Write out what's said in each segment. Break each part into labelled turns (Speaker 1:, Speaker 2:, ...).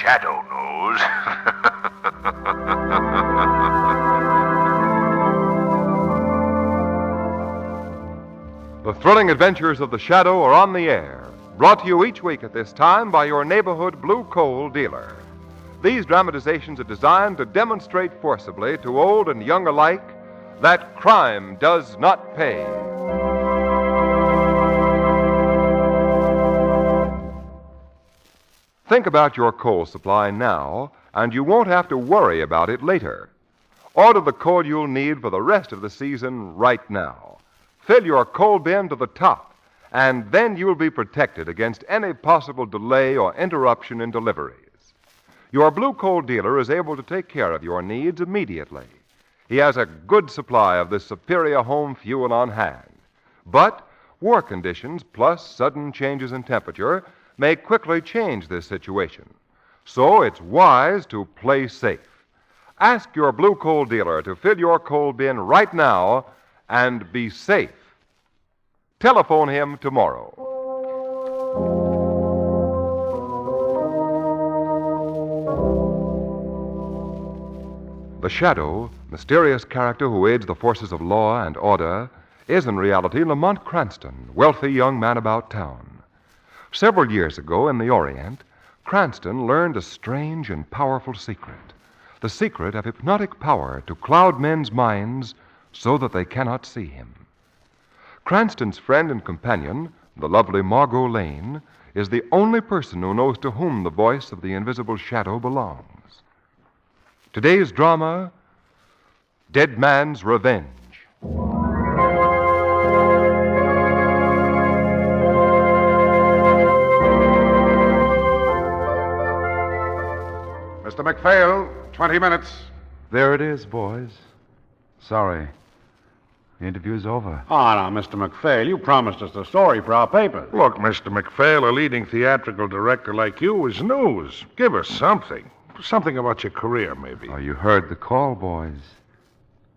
Speaker 1: shadow knows.
Speaker 2: The thrilling adventures of the Shadow are on the air, brought to you each week at this time by your neighborhood blue coal dealer. These dramatizations are designed to demonstrate forcibly to old and young alike that crime does not pay. Think about your coal supply now, and you won't have to worry about it later. Order the coal you'll need for the rest of the season right now. Fill your coal bin to the top, and then you'll be protected against any possible delay or interruption in deliveries. Your blue coal dealer is able to take care of your needs immediately. He has a good supply of this superior home fuel on hand. But war conditions plus sudden changes in temperature may quickly change this situation. So it's wise to play safe. Ask your blue coal dealer to fill your coal bin right now and be safe. Telephone him tomorrow. The Shadow, mysterious character who aids the forces of law and order, is in reality Lamont Cranston, wealthy young man about town. Several years ago in the Orient, Cranston learned a strange and powerful secret. The secret of hypnotic power to cloud men's minds so that they cannot see him. Cranston's friend and companion, the lovely Margo Lane, is the only person who knows to whom the voice of the invisible Shadow belongs. Today's drama, Dead Man's Revenge.
Speaker 3: Mr. McPhail, 20 minutes.
Speaker 4: There it is, boys. Sorry. The interview's over.
Speaker 3: Oh, now, Mr. McPhail, you promised us the story for our paper.
Speaker 1: Look, Mr. McPhail, a leading theatrical director like you is news. Give us something. Something about your career, maybe.
Speaker 4: Oh, you heard the call, boys.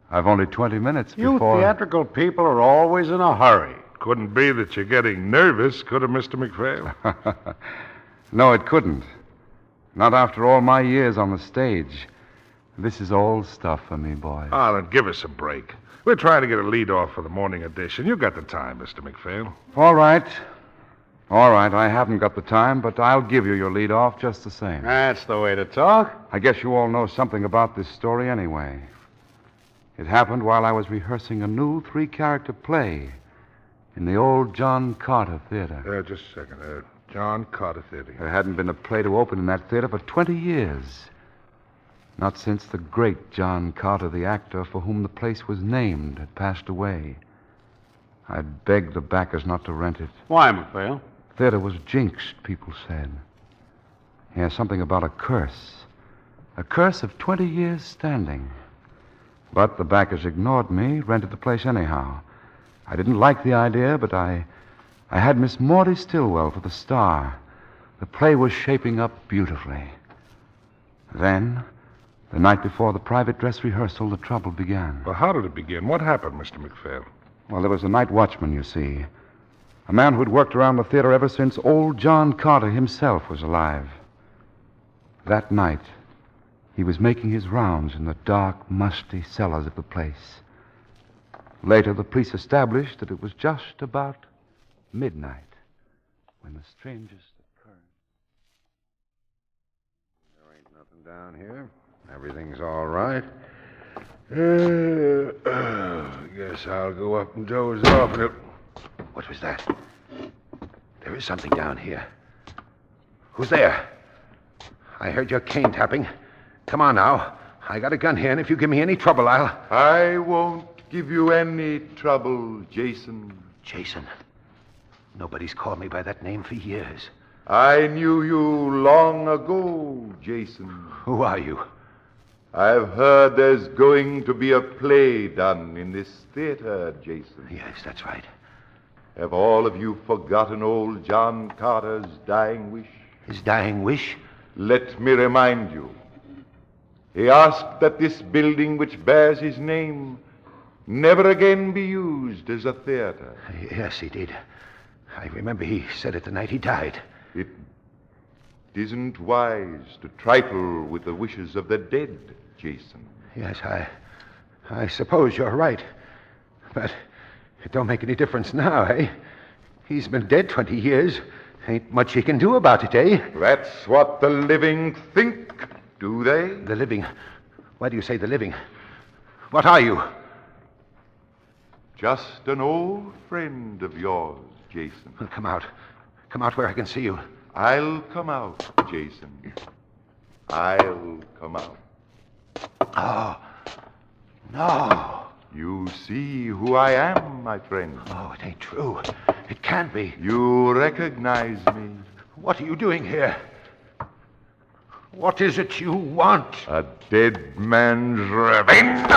Speaker 4: I've only 20 minutes before...
Speaker 3: You theatrical people are always in a hurry.
Speaker 1: Couldn't be that you're getting nervous, could it, Mr. McPhail?
Speaker 4: No, it couldn't. Not after all my years on the stage. This is old stuff for me, boys.
Speaker 1: Ah, then give us a break. We're trying to get a lead off for the morning edition. You got the time, Mr. McPhail.
Speaker 4: All right. All right, I haven't got the time, but I'll give you your lead off just the same.
Speaker 3: That's the way to talk.
Speaker 4: I guess you all know something about this story anyway. It happened while I was rehearsing a new 3-character play in the old John Carter Theater.
Speaker 1: Just a second. John Carter Theater.
Speaker 4: There hadn't been a play to open in that theater for 20 years. Not since the great John Carter, the actor for whom the place was named, had passed away. I'd begged the backers not to rent it.
Speaker 3: Why, McPhail?
Speaker 4: The theater was jinxed, people said. Yeah, something about a curse. A curse of 20 years standing. But the backers ignored me, rented the place anyhow. I didn't like the idea, but I had Miss Maudie Stillwell for the star. The play was shaping up beautifully. Then, the night before the private dress rehearsal, the trouble began.
Speaker 1: Well, how did it begin? What happened, Mr. McPhail?
Speaker 4: Well, there was a night watchman, you see. A man who'd worked around the theater ever since old John Carter himself was alive. That night, he was making his rounds in the dark, musty cellars of the place. Later, the police established that it was just about midnight when the strangest occurred.
Speaker 3: There ain't nothing down here. Everything's all right.
Speaker 1: Guess I'll go up and doze off.
Speaker 3: What was that? There is something down here. Who's there? I heard your cane tapping. Come on now. I got a gun here, and if you give me any trouble,
Speaker 5: I won't give you any trouble, Jason.
Speaker 3: Jason. Nobody's called me by that name for years.
Speaker 5: I knew you long ago, Jason.
Speaker 3: Who are you?
Speaker 5: I've heard there's going to be a play done in this theater, Jason.
Speaker 3: Yes, that's right.
Speaker 5: Have all of you forgotten old John Carter's dying wish?
Speaker 3: His dying wish?
Speaker 5: Let me remind you. He asked that this building which bears his name never again be used as a theater.
Speaker 3: Yes, he did. I remember he said it the night he died.
Speaker 5: Did isn't wise to trifle with the wishes of the dead, Jason.
Speaker 3: Yes, I suppose you're right. But it don't make any difference now, eh? He's been dead 20 years. Ain't much he can do about it, eh?
Speaker 5: That's what the living think, do they?
Speaker 3: The living. Why do you say the living? What are you?
Speaker 5: Just an old friend of yours, Jason.
Speaker 3: Well, come out. Come out where I can see you.
Speaker 5: I'll come out, Jason. I'll come out.
Speaker 3: Oh, no.
Speaker 5: You see who I am, my friend.
Speaker 3: Oh, it ain't true. It can't be.
Speaker 5: You recognize me.
Speaker 3: What are you doing here? What is it you want?
Speaker 5: A dead man's revenge.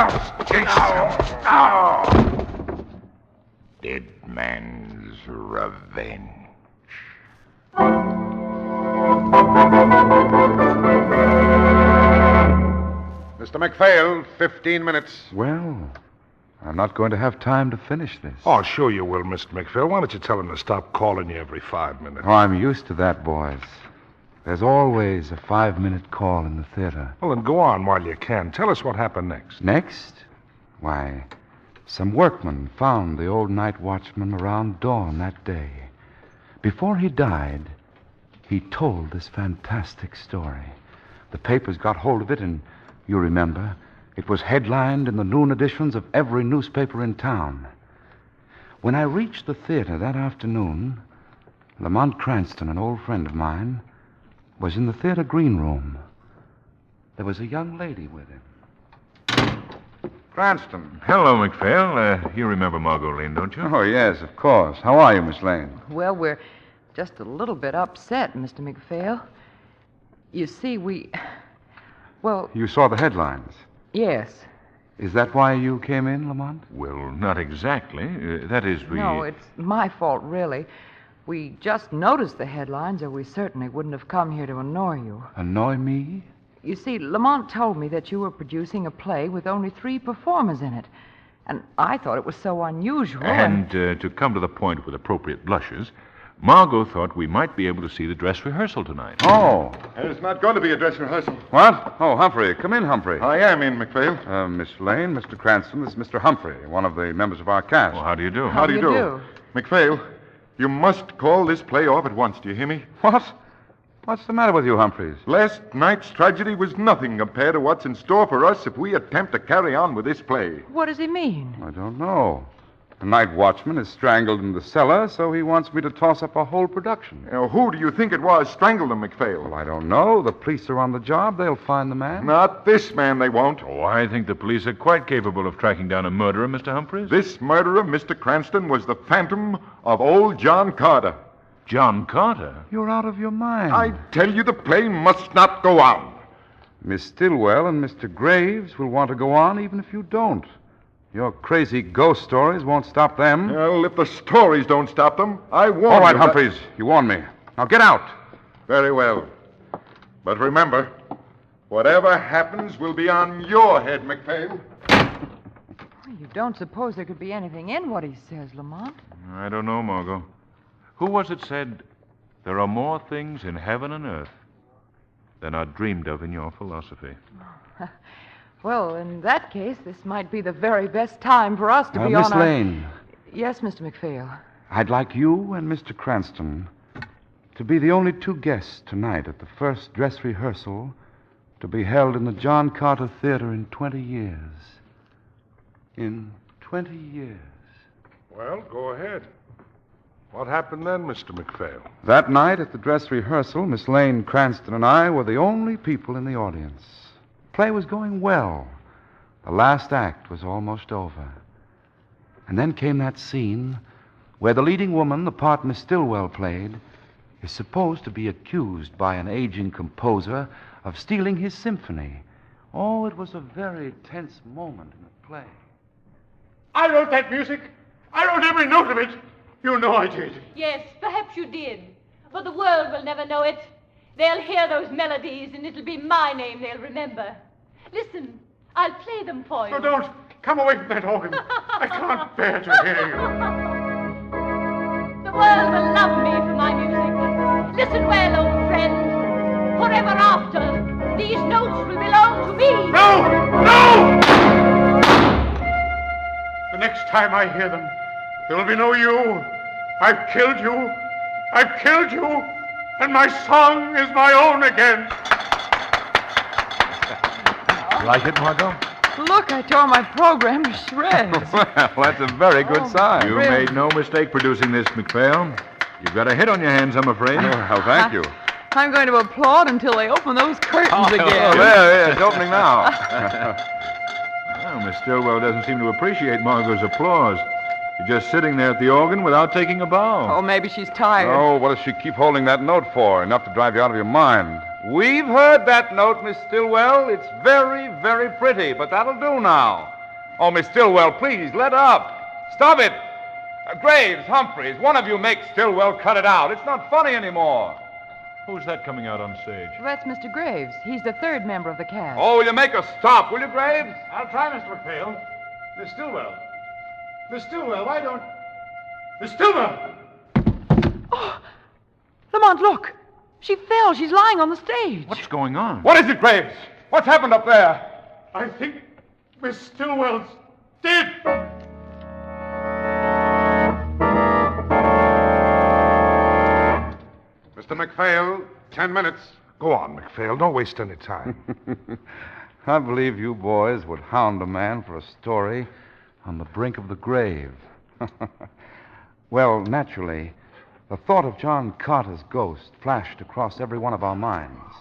Speaker 5: Dead man's revenge.
Speaker 1: Mr. McPhail, 15 minutes.
Speaker 4: Well, I'm not going to have time to finish this.
Speaker 1: Oh, sure you will, Mr. McPhail. Why don't you tell him to stop calling you every 5 minutes?
Speaker 4: Oh, I'm used to that, boys. There's always a 5-minute call in the theater.
Speaker 1: Well, then go on while you can. Tell us what happened next.
Speaker 4: Next? Why, some workmen found the old night watchman around dawn that day. Before he died, he told this fantastic story. The papers got hold of it, and you remember, it was headlined in the noon editions of every newspaper in town. When I reached the theater that afternoon, Lamont Cranston, an old friend of mine, was in the theater green room. There was a young lady with him.
Speaker 1: Cranston.
Speaker 6: Hello, McPhail. You remember Margo Lane, don't you?
Speaker 4: Oh, yes, of course. How are you, Miss Lane?
Speaker 7: Well, we're just a little bit upset, Mr. McPhail. You see, well,
Speaker 4: You saw the headlines.
Speaker 7: yes.
Speaker 4: Is that why you came in, Lamont?
Speaker 6: Well, not exactly. That is, we...
Speaker 7: No, it's my fault, really. We just noticed the headlines, or we certainly wouldn't have come here to annoy you.
Speaker 4: Annoy me?
Speaker 7: You see, Lamont told me that you were producing a play with only 3 performers in it. And I thought it was so unusual.
Speaker 6: And to come to the point with appropriate blushes, Margot thought we might be able to see the dress rehearsal tonight.
Speaker 4: Oh.
Speaker 5: There's not going to be a dress rehearsal.
Speaker 4: What? Oh, Humphrey. Come in, Humphrey.
Speaker 5: I am in, McPhail.
Speaker 4: Miss Lane, Mr. Cranston, this is Mr. Humphrey, one of the members of our cast.
Speaker 6: Well, how do you do?
Speaker 7: How do you do?
Speaker 5: McPhail, you must call this play off at once. Do you hear me?
Speaker 4: What? What's the matter with you, Humphreys?
Speaker 5: Last night's tragedy was nothing compared to what's in store for us if we attempt to carry on with this play.
Speaker 7: What does he mean?
Speaker 4: I don't know. The night watchman is strangled in the cellar, so he wants me to toss up a whole production.
Speaker 5: Now, who do you think it was strangled him, McPhail?
Speaker 4: Well, I don't know. The police are on the job. They'll find the man.
Speaker 5: Not this man, they won't.
Speaker 6: Oh, I think the police are quite capable of tracking down a murderer, Mr. Humphreys.
Speaker 5: This murderer, Mr. Cranston, was the phantom of old John Carter.
Speaker 6: John Carter?
Speaker 4: You're out of your mind.
Speaker 5: I tell you, the play must not go on.
Speaker 4: Miss Stillwell and Mr. Graves will want to go on even if you don't. Your crazy ghost stories won't stop them.
Speaker 5: Well, if the stories don't stop them, I warn you.
Speaker 4: All right,
Speaker 5: that-
Speaker 4: Humphreys. You warned me. Now get out.
Speaker 5: Very well. But remember, whatever happens will be on your head, McPhail.
Speaker 7: You don't suppose there could be anything in what he says, Lamont?
Speaker 6: I don't know, Margot. Who was it said, there are more things in heaven and earth than are dreamed of in your philosophy?
Speaker 7: Well, in that case, this might be the very best time for us to be
Speaker 4: Miss
Speaker 7: on our...
Speaker 4: Lane,
Speaker 7: Yes, Mr. McPhail.
Speaker 4: I'd like you and Mr. Cranston to be the only 2 guests tonight at the first dress rehearsal to be held in the John Carter Theater in 20 years. In 20 years.
Speaker 1: Well, go ahead. What happened then, Mr. McPhail?
Speaker 4: That night at the dress rehearsal, Miss Lane, Cranston, and I were the only people in the audience. The play was going well. The last act was almost over. And then came that scene where the leading woman, the part Miss Stillwell played, is supposed to be accused by an aging composer of stealing his symphony. Oh, it was a very tense moment in the play.
Speaker 8: I wrote that music. I wrote every note of it. You know I did.
Speaker 9: Yes, perhaps you did. But the world will never know it. They'll hear those melodies, and it'll be my name they'll remember. Listen, I'll play them for you.
Speaker 8: No, don't. Come away from that organ. I can't bear to hear you.
Speaker 9: The world will love me for my music. Listen well, old friend. forever after. These notes will belong to me.
Speaker 8: No! No! The next time I hear them, there will be no you. I've killed you. I've killed you. And my song is my own again.
Speaker 3: Like it, Margo?
Speaker 7: Look, I tore my program to shreds.
Speaker 6: Well, that's a very good sign. You
Speaker 7: really?
Speaker 6: made no mistake producing this, McPhail. You've got a hit on your hands, I'm afraid.
Speaker 2: Well, thank you.
Speaker 7: I'm going to applaud until they open those curtains
Speaker 2: Oh,
Speaker 7: again.
Speaker 2: there, it's opening now.
Speaker 6: Well, Miss Stillwell doesn't seem to appreciate Margot's applause. She's just sitting there at the organ without taking a bow.
Speaker 7: Oh, maybe she's tired.
Speaker 2: Oh, what does she keep holding that note for? Enough to drive you out of your mind. We've heard that note, Miss Stillwell. It's very, very pretty, but that'll do now. Oh, Miss Stillwell, please, let up. Stop it. Graves, Humphreys, one of you make Stillwell cut it out. It's not funny anymore.
Speaker 6: Who's that coming out on stage?
Speaker 7: That's Mr. Graves. He's the third member of the cast.
Speaker 2: Oh, will you make us stop, will you, Graves?
Speaker 8: I'll try, Mr. McPhail. Miss Stillwell. Miss Stillwell, why don't... Miss Stillwell!
Speaker 7: Oh, Lamont, look. She fell. She's lying on the stage.
Speaker 6: What's going on?
Speaker 2: What is it, Graves? What's happened up there?
Speaker 8: I think Miss Stillwell's dead.
Speaker 3: Mr. McPhail, 10 minutes.
Speaker 1: Go on, McPhail. Don't waste any time.
Speaker 4: I believe you boys would hound a man for a story on the brink of the grave. Well, naturally, the thought of John Carter's ghost flashed across every one of our minds.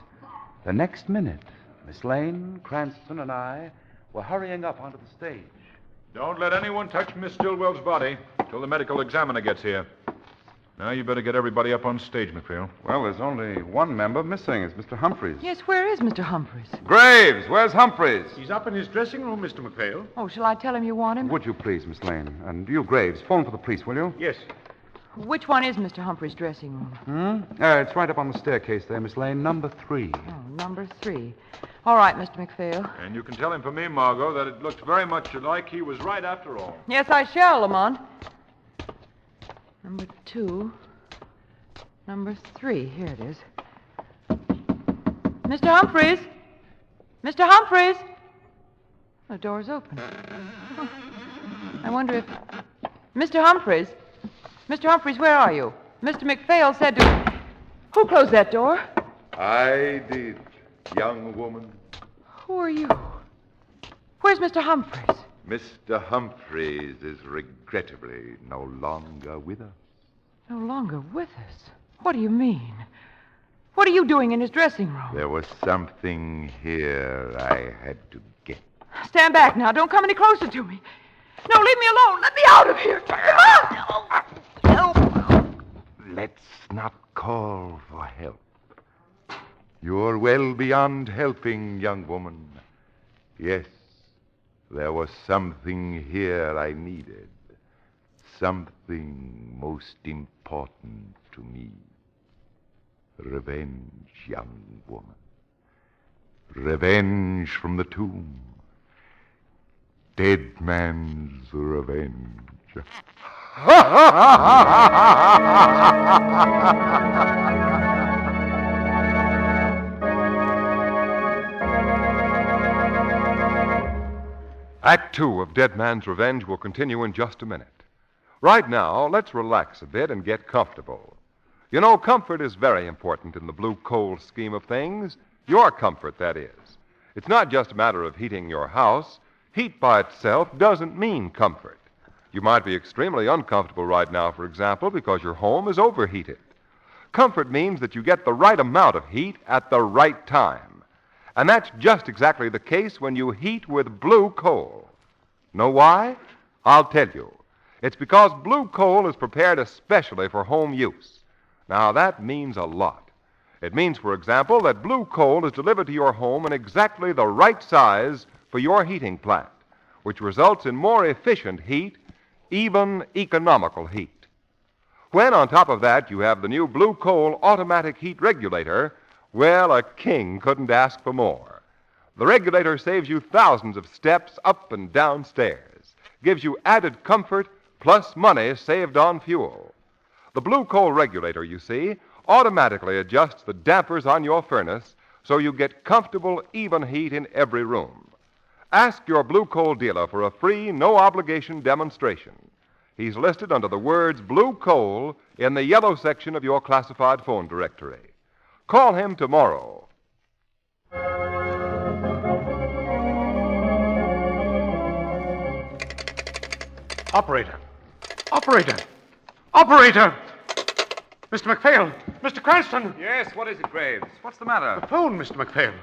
Speaker 4: The next minute, Miss Lane, Cranston, and I were hurrying up onto the stage.
Speaker 6: Don't let anyone touch Miss Stillwell's body till the medical examiner gets here. Now you better get everybody up on stage, McPhail.
Speaker 2: Well, there's only one member missing. It's Mr. Humphreys.
Speaker 7: Yes, where is Mr. Humphreys?
Speaker 2: Graves, where's Humphreys?
Speaker 8: He's up in his dressing room, Mr. McPhail.
Speaker 7: Oh, shall I tell him you want him?
Speaker 4: Would you please, Miss Lane? And you, Graves, phone for the police, will you?
Speaker 8: Yes.
Speaker 7: Which one is Mr. Humphreys' dressing room?
Speaker 4: It's right up on the staircase there, Miss Lane, number 3.
Speaker 7: Oh, number 3. All right, Mr. McPhail.
Speaker 6: And you can tell him for me, Margot, that it looks very much like he was right after all.
Speaker 7: Yes, I shall, Lamont. Number 2. Number 3. Here it is. Mr. Humphreys? Mr. Humphreys? The door's open. Oh, I wonder if... Mr. Humphreys? Mr. Humphreys, where are you? Mr. McPhail said to... Who closed that door?
Speaker 5: I did, young woman.
Speaker 7: Who are you? Where's Mr. Humphreys?
Speaker 5: Mr. Humphreys is regrettably no longer with us.
Speaker 7: No longer with us? What do you mean? What are you doing in his dressing room?
Speaker 5: There was something here I had to get.
Speaker 7: Stand back now. Don't come any closer to me. No, leave me alone. Let me out of here. Come on.
Speaker 5: Let's not call for help. You're well beyond helping, young woman. Yes, there was something here I needed. Something most important to me. Revenge, young woman. Revenge from the tomb. Dead man's revenge.
Speaker 2: Act 2 of Dead Man's Revenge will continue in just a minute. Right now, let's relax a bit and get comfortable. You know, comfort is very important in the blue coal scheme of things. Your comfort, that is. It's not just a matter of heating your house. Heat by itself doesn't mean comfort. You might be extremely uncomfortable right now, for example, because your home is overheated. Comfort means that you get the right amount of heat at the right time. And that's just exactly the case when you heat with blue coal. Know why? I'll tell you. It's because blue coal is prepared especially for home use. Now, that means a lot. It means, for example, that blue coal is delivered to your home in exactly the right size for your heating plant, which results in more efficient heat, even economical heat. When, on top of that, you have the new blue coal automatic heat regulator, well, a king couldn't ask for more. The regulator saves you thousands of steps up and down stairs, gives you added comfort plus money saved on fuel. The blue coal regulator, you see, automatically adjusts the dampers on your furnace so you get comfortable, even heat in every room. Ask your Blue Coal dealer for a free, no-obligation demonstration. He's listed under the words Blue Coal in the yellow section of your classified phone directory. Call him tomorrow.
Speaker 8: Operator! Operator! Operator! Mr. McPhail! Mr. Cranston!
Speaker 4: Yes, what is it, Graves? What's the matter?
Speaker 8: The phone, Mr. McPhail.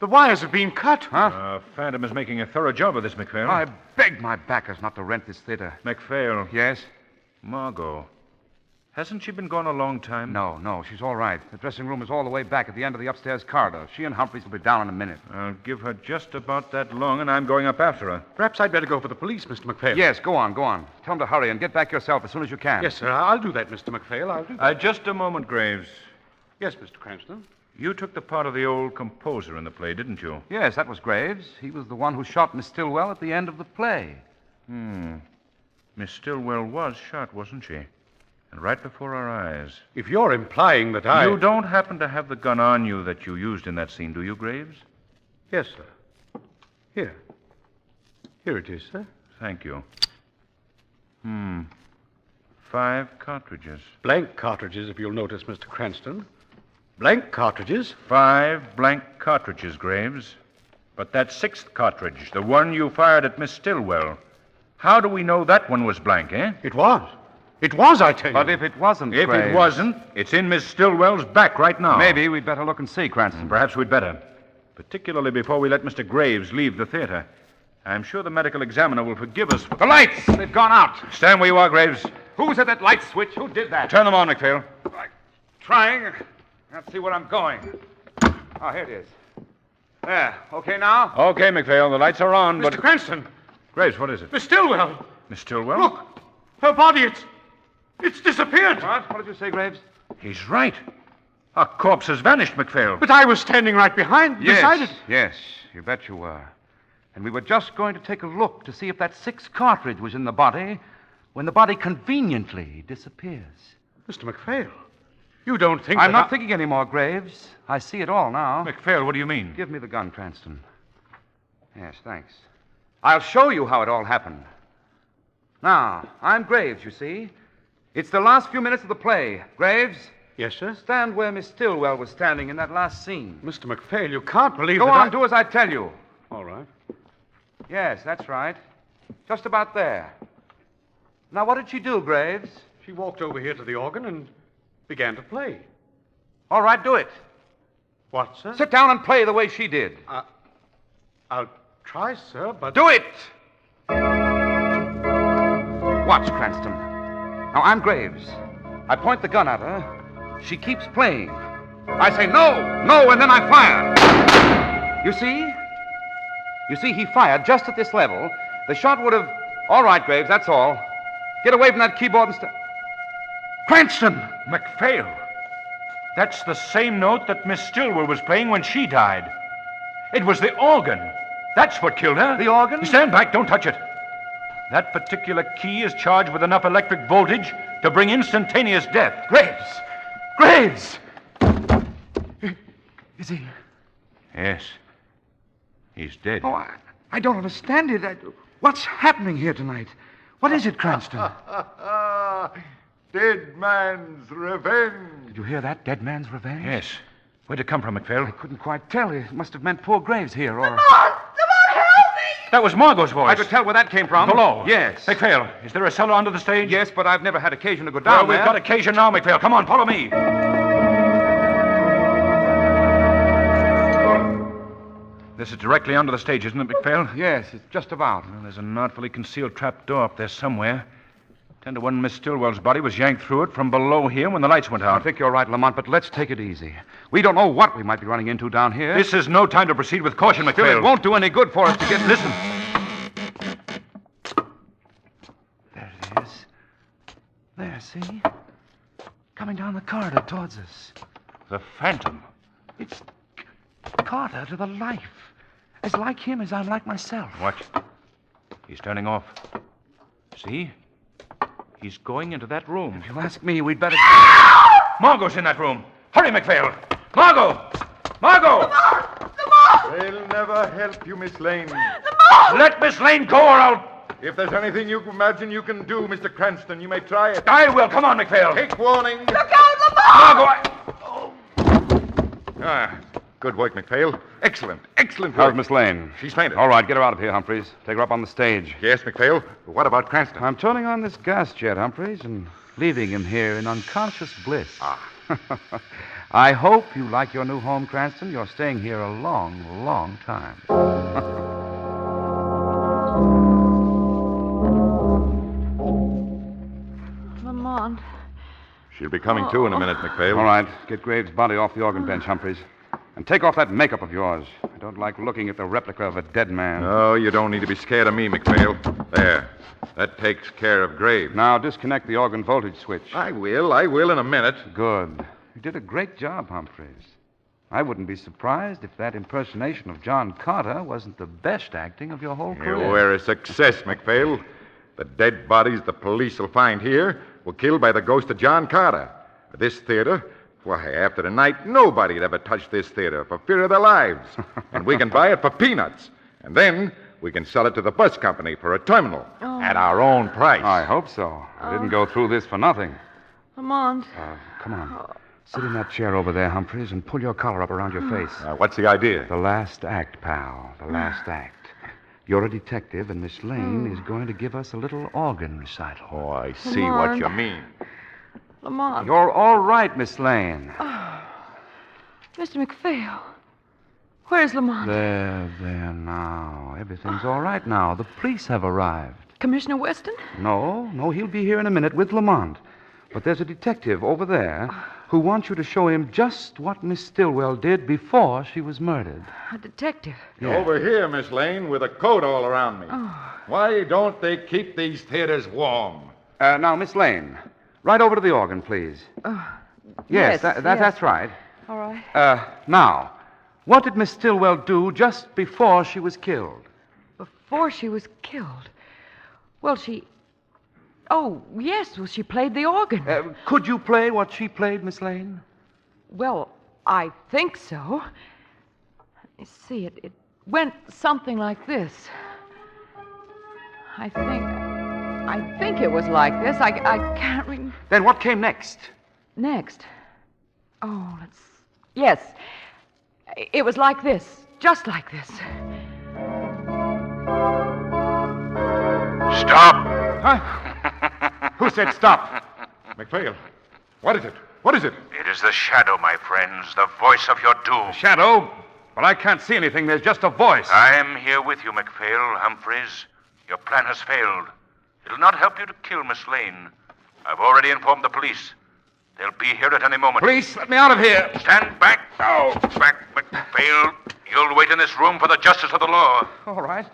Speaker 8: The wires have been cut.
Speaker 4: Huh?
Speaker 6: Phantom is making a thorough job of this, McPhail.
Speaker 4: I beg my backers not to rent this theater.
Speaker 6: McPhail.
Speaker 4: Yes?
Speaker 6: Margo. Hasn't she been gone a long time?
Speaker 4: No, she's all right. The dressing room is all the way back at the end of the upstairs corridor. She and Humphreys will be down in a minute.
Speaker 6: I'll give her just about that long, and I'm going up after her.
Speaker 8: Perhaps I'd better go for the police, Mr. McPhail.
Speaker 4: Yes, go on. Tell them to hurry and get back yourself as soon as you can.
Speaker 8: Yes, sir. I'll do that, Mr. McPhail. I'll do that.
Speaker 6: Just a moment, Graves.
Speaker 8: Yes, Mr. Cranston.
Speaker 6: You took the part of the old composer in the play, didn't you?
Speaker 4: Yes, that was Graves. He was the one who shot Miss Stillwell at the end of the play.
Speaker 6: Miss Stillwell was shot, wasn't she? And right before our eyes.
Speaker 8: If you're implying that I...
Speaker 6: You don't happen to have the gun on you that you used in that scene, do you, Graves?
Speaker 8: Yes, sir. Here. Here it is, sir.
Speaker 6: Thank you. 5 cartridges.
Speaker 8: Blank cartridges, if you'll notice, Mr. Cranston. Blank cartridges?
Speaker 6: 5 blank cartridges, Graves. But that 6th cartridge, the one you fired at Miss Stillwell, how do we know that one was blank, eh?
Speaker 8: It was. It was, I tell you.
Speaker 4: But if it wasn't,
Speaker 6: If
Speaker 4: Graves,
Speaker 6: it wasn't, it's in Miss Stillwell's back right now.
Speaker 4: maybe we'd better look and see, Cranston.
Speaker 6: Perhaps we'd better. Particularly before we let Mr. Graves leave the theater. I'm sure the medical examiner will forgive us for...
Speaker 4: The lights! They've gone out.
Speaker 6: Stand where you are, Graves.
Speaker 4: Who's at that light switch? Who did that?
Speaker 6: Turn them on, McPhail.
Speaker 4: Trying. Let's see where I'm going. Oh, here it is. There. Okay now?
Speaker 6: Okay, McPhail, the lights are on,
Speaker 8: Mr. Cranston.
Speaker 6: Graves, what is it?
Speaker 8: Miss Stillwell.
Speaker 6: Miss Stillwell?
Speaker 8: Look. Her body, it's disappeared.
Speaker 4: What? What did you say, Graves?
Speaker 6: He's right. A corpse has vanished, McPhail.
Speaker 8: But I was standing right beside it.
Speaker 4: Yes, you bet you were. And we were just going to take a look to see if that 6th cartridge was in the body when the body conveniently disappears.
Speaker 8: Mr. McPhail, you don't think
Speaker 4: I'm
Speaker 8: that
Speaker 4: not thinking anymore, Graves. I see it all now.
Speaker 6: McPhail, what do you mean?
Speaker 4: Give me the gun, Cranston. Yes, thanks. I'll show you how it all happened. Now, I'm Graves, you see. It's the last few minutes of the play. Graves,
Speaker 8: Yes, sir?
Speaker 4: stand where Miss Stillwell was standing in that last scene.
Speaker 8: Mr. McPhail, you can't believe
Speaker 4: Go
Speaker 8: that
Speaker 4: on, do as I tell you.
Speaker 8: All right.
Speaker 4: Yes, that's right. Just about there. Now, what did she do, Graves?
Speaker 8: She walked over here to the organ and began to play.
Speaker 4: All right, do it.
Speaker 8: What, sir?
Speaker 4: Sit down and play the way she did.
Speaker 8: I'll try, sir, but...
Speaker 4: Do it! Watch, Cranston. Now, I'm Graves. I point the gun at her. She keeps playing. I say, no, and then I fire. You see? You see, he fired just at this level. The shot would have... All right, Graves, that's all. Get away from that keyboard and Cranston!
Speaker 6: McPhail. That's the same note that Miss Stillwell was playing when she died. It was the organ. That's what killed her.
Speaker 4: The organ?
Speaker 6: Stand back. Don't touch it. That particular key is charged with enough electric voltage to bring instantaneous death.
Speaker 4: Graves! Is he...
Speaker 6: Yes. He's dead.
Speaker 4: Oh, I don't understand it. What's happening here tonight? What is it, Cranston?
Speaker 5: Dead man's revenge.
Speaker 4: Did you hear that? Dead man's revenge?
Speaker 6: Yes. Where'd it come from, McPhail?
Speaker 4: I couldn't quite tell. It must have meant poor Graves here, or...
Speaker 9: Lamont, help me!
Speaker 6: That was Margot's voice.
Speaker 4: I could tell where that came from.
Speaker 6: Below.
Speaker 4: Yes.
Speaker 6: McPhail, is there a cellar under the stage?
Speaker 4: Yes, but I've never had occasion to go
Speaker 6: Well,
Speaker 4: down
Speaker 6: we've
Speaker 4: there.
Speaker 6: got occasion now, McPhail. Come on, follow me. This is directly under the stage, isn't it, McPhail?
Speaker 4: Yes, it's just about.
Speaker 6: Well, there's an artfully concealed trap door up there somewhere. 10 to 1, Miss Stillwell's body was yanked through it from below here when the lights went
Speaker 4: I
Speaker 6: out.
Speaker 4: think you're right, Lamont, but let's take it easy. We don't know what we might be running into down here.
Speaker 6: This is no time to proceed with caution,
Speaker 4: Still,
Speaker 6: McPhail.
Speaker 4: it won't do any good for us to get...
Speaker 6: Listen.
Speaker 4: There it is. There, see? Coming down the corridor towards us.
Speaker 6: The Phantom.
Speaker 4: It's Carter to the life. As like him as I'm like myself.
Speaker 6: Watch. He's turning off. See? He's going into that room.
Speaker 4: If you ask me, we'd better...
Speaker 6: Margot's in that room. Hurry, McPhail. Margo! Margo!
Speaker 5: They'll never help you, Miss Lane.
Speaker 6: Let Miss Lane go or I'll...
Speaker 5: If there's anything you imagine you can do, Mr. Cranston, you may try it.
Speaker 6: I will. Come on, McPhail.
Speaker 5: Take warning.
Speaker 9: Look out, Lamont!
Speaker 6: Margo,
Speaker 5: Good work, McPhail. Excellent work.
Speaker 4: How's Miss Lane?
Speaker 5: She's fainted.
Speaker 4: All right, get her out of here, Humphreys. Take her up on the stage.
Speaker 5: Yes, McPhail. But what about Cranston?
Speaker 4: I'm turning on this gas jet, Humphreys, and leaving him here in unconscious bliss. I hope you like your new home, Cranston. You're staying here a long, long time.
Speaker 7: Lamont.
Speaker 5: She'll be coming to in a minute, McPhail.
Speaker 4: All right, get Graves' body off the organ bench, Humphreys. And take off that makeup of yours. I don't like looking at the replica of a dead man.
Speaker 5: No, you don't need to be scared of me, McPhail. There. That takes care of Graves.
Speaker 4: Now, disconnect the organ voltage switch.
Speaker 5: I will in a minute.
Speaker 4: Good. You did a great job, Humphreys. I wouldn't be surprised if that impersonation of John Carter wasn't the best acting of your whole
Speaker 5: You
Speaker 4: career.
Speaker 5: were a success, McPhail. The dead bodies the police will find here were killed by the ghost of John Carter. This theater, why, after tonight, nobody'd ever touch this theater for fear of their lives. And we can buy it for peanuts. And then we can sell it to the bus company for a terminal at our own price.
Speaker 4: I hope so. I didn't go through this for nothing.
Speaker 7: Lamont.
Speaker 4: Come on. Sit in that chair over there, Humphreys, and pull your collar up around your face.
Speaker 5: What's the idea?
Speaker 4: The last act, pal. The last act. You're a detective, and Miss Lane is going to give us a little organ recital.
Speaker 5: Oh, I see what you mean.
Speaker 7: Lamont.
Speaker 4: You're all right, Miss Lane.
Speaker 7: Mr. McPhail. Where's Lamont?
Speaker 4: There now. Everything's all right now. The police have arrived.
Speaker 7: Commissioner Weston?
Speaker 4: No, he'll be here in a minute with Lamont. But there's a detective over there who wants you to show him just what Miss Stillwell did before she was murdered.
Speaker 7: A detective.
Speaker 4: Yeah.
Speaker 5: Over here, Miss Lane, with a coat all around me. Why don't they keep these theaters warm?
Speaker 4: Now, Miss Lane, right over to the organ, please.
Speaker 7: yes,
Speaker 4: That's right.
Speaker 7: All right.
Speaker 4: Now, what did Miss Stillwell do just before she was killed?
Speaker 7: Before she was killed. Well, she... Oh, yes, well, she played the organ.
Speaker 4: Could you play what she played, Miss Lane?
Speaker 7: Well, I think so. Let me see. It went something like this. I think it was like this. I can't remember.
Speaker 4: Then what came next?
Speaker 7: Next. Oh, yes. It was like this. Just like this.
Speaker 6: stop.
Speaker 5: Huh? Who said stop? McPhail, what is it? What is it?
Speaker 6: It is the shadow, my friends, the voice of your doom.
Speaker 4: Shadow? But I can't see anything. There's just a voice.
Speaker 6: I am here with you, McPhail, Humphreys. Your plan has failed. It'll not help you to kill Miss Lane. I've already informed the police. They'll be here at any moment.
Speaker 4: Police, let me out of here.
Speaker 6: Stand back. Oh, back, McPhail. You'll wait in this room for the justice of the law.
Speaker 4: All right,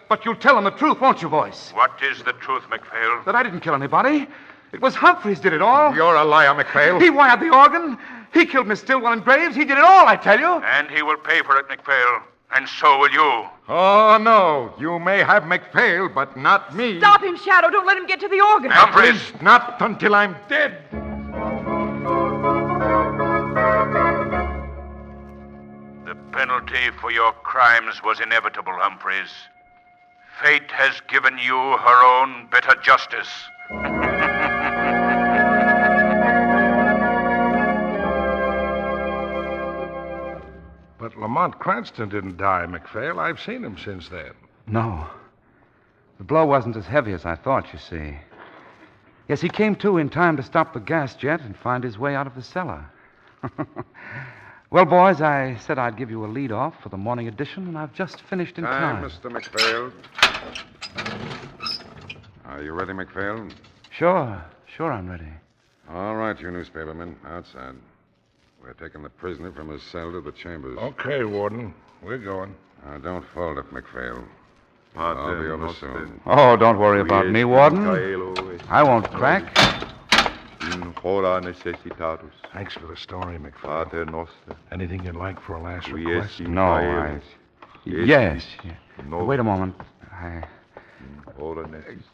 Speaker 4: but you'll tell them the truth, won't you, voice?
Speaker 6: What is the truth, McPhail?
Speaker 4: That I didn't kill anybody. It was Humphreys did it all.
Speaker 5: You're a liar, McPhail.
Speaker 4: He wired the organ. He killed Miss Stillwell and Graves. He did it all, I tell you.
Speaker 6: And he will pay for it, McPhail. And so will you.
Speaker 5: Oh, no. You may have McPhail, but not me.
Speaker 7: Stop him, Shadow. Don't let him get to the organ.
Speaker 6: Humphreys!
Speaker 5: Not until I'm dead.
Speaker 6: The penalty for your crimes was inevitable, Humphreys. Fate has given you her own bitter justice.
Speaker 1: But Lamont Cranston didn't die, McPhail. I've seen him since then.
Speaker 4: No. The blow wasn't as heavy as I thought, you see. Yes, he came to in time to stop the gas jet and find his way out of the cellar. Well, boys, I said I'd give you a lead-off for the morning edition, and I've just finished in time.
Speaker 3: Mr. McPhail. Are you ready, McPhail?
Speaker 4: Sure I'm ready.
Speaker 3: All right, you newspapermen, outside. We're taking the prisoner from his cell to the chambers.
Speaker 1: Okay, Warden. We're going.
Speaker 3: Now, don't fold it, McPhail. I'll be over soon.
Speaker 4: Oh, don't worry about me, Warden. I won't crack.
Speaker 1: Thanks for the story, McPhail. Anything you'd like for a last request?
Speaker 4: No, Yes. Wait a moment.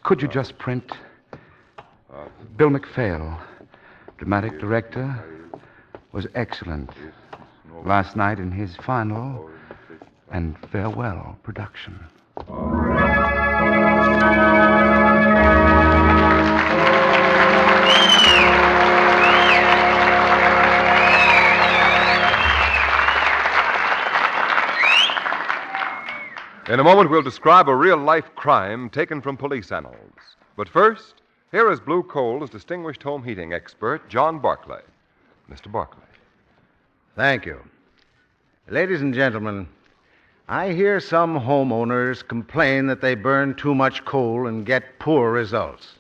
Speaker 4: Could you just print Bill McPhail, dramatic director, was excellent. Last night in his final and farewell production.
Speaker 2: In a moment, we'll describe a real-life crime taken from police annals. But first, here is Blue Coal's distinguished home heating expert, John Barclay. Mr. Barclay.
Speaker 10: Thank you. Ladies and gentlemen, I hear some homeowners complain that they burn too much coal and get poor results.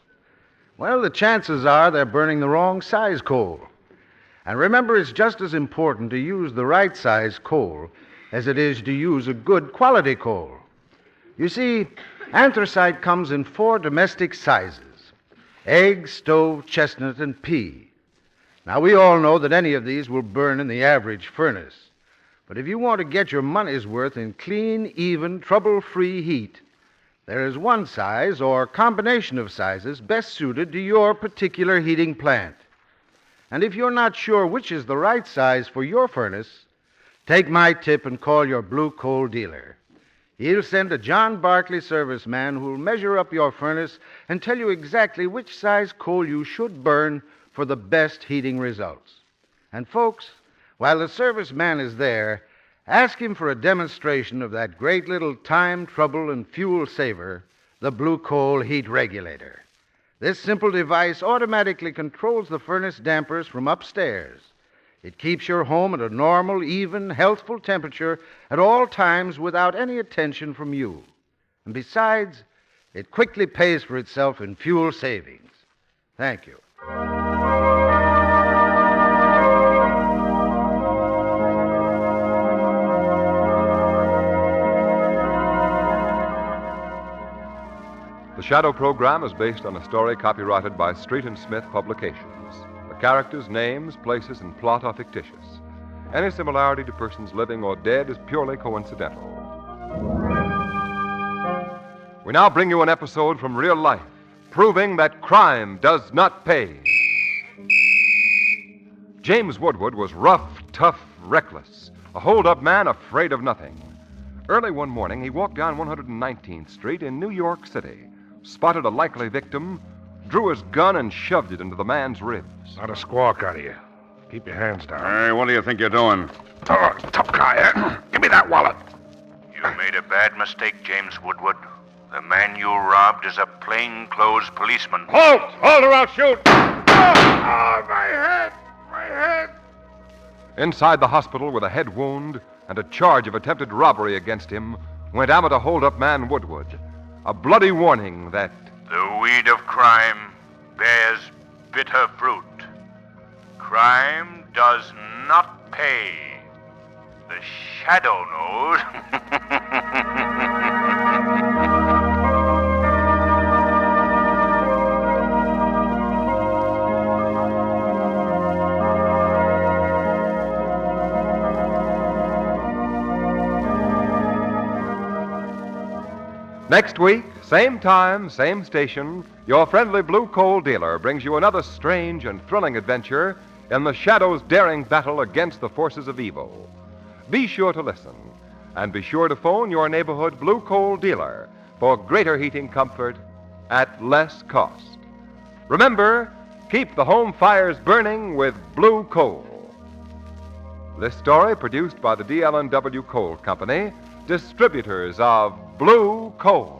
Speaker 10: Well, the chances are they're burning the wrong size coal. And remember, it's just as important to use the right size coal as it is to use a good quality coal. You see, anthracite comes in 4 domestic sizes: egg, stove, chestnut, and pea. Now, we all know that any of these will burn in the average furnace. But if you want to get your money's worth in clean, even, trouble-free heat, there is one size or combination of sizes best suited to your particular heating plant. And if you're not sure which is the right size for your furnace, take my tip and call your Blue Coal dealer. He'll send a John Barclay serviceman who'll measure up your furnace and tell you exactly which size coal you should burn for the best heating results. And folks, while the serviceman is there, ask him for a demonstration of that great little time, trouble, and fuel saver, the Blue Coal heat regulator. This simple device automatically controls the furnace dampers from upstairs. It keeps your home at a normal, even, healthful temperature at all times without any attention from you. And besides, it quickly pays for itself in fuel savings. Thank you.
Speaker 2: The Shadow program is based on a story copyrighted by Street and Smith Publications. The characters, names, places, and plot are fictitious. Any similarity to persons living or dead is purely coincidental. We now bring you an episode from real life, proving that crime does not pay. James Woodward was rough, tough, reckless, a hold-up man afraid of nothing. Early one morning, he walked down 119th Street in New York City, spotted a likely victim, drew his gun, and shoved it into the man's ribs.
Speaker 1: Not a squawk out of you. Keep your hands down.
Speaker 6: Hey, what do you think you're doing?
Speaker 1: Oh, tough guy, eh? Give me that wallet.
Speaker 6: You made a bad mistake, James Woodward. The man you robbed is a plainclothes policeman.
Speaker 1: Halt! Halt or I'll shoot! Oh, my head! My head!
Speaker 2: Inside the hospital with a head wound and a charge of attempted robbery against him went amateur hold-up man Woodward. A bloody warning that
Speaker 6: the weed of crime bears bitter fruit. Crime does not pay. The Shadow knows.
Speaker 2: Next week, same time, same station, your friendly Blue Coal dealer brings you another strange and thrilling adventure in the Shadow's daring battle against the forces of evil. Be sure to listen, and be sure to phone your neighborhood Blue Coal dealer for greater heating comfort at less cost. Remember, keep the home fires burning with Blue Coal. This story produced by the DL&W Coal Company, distributors of Blue Coal.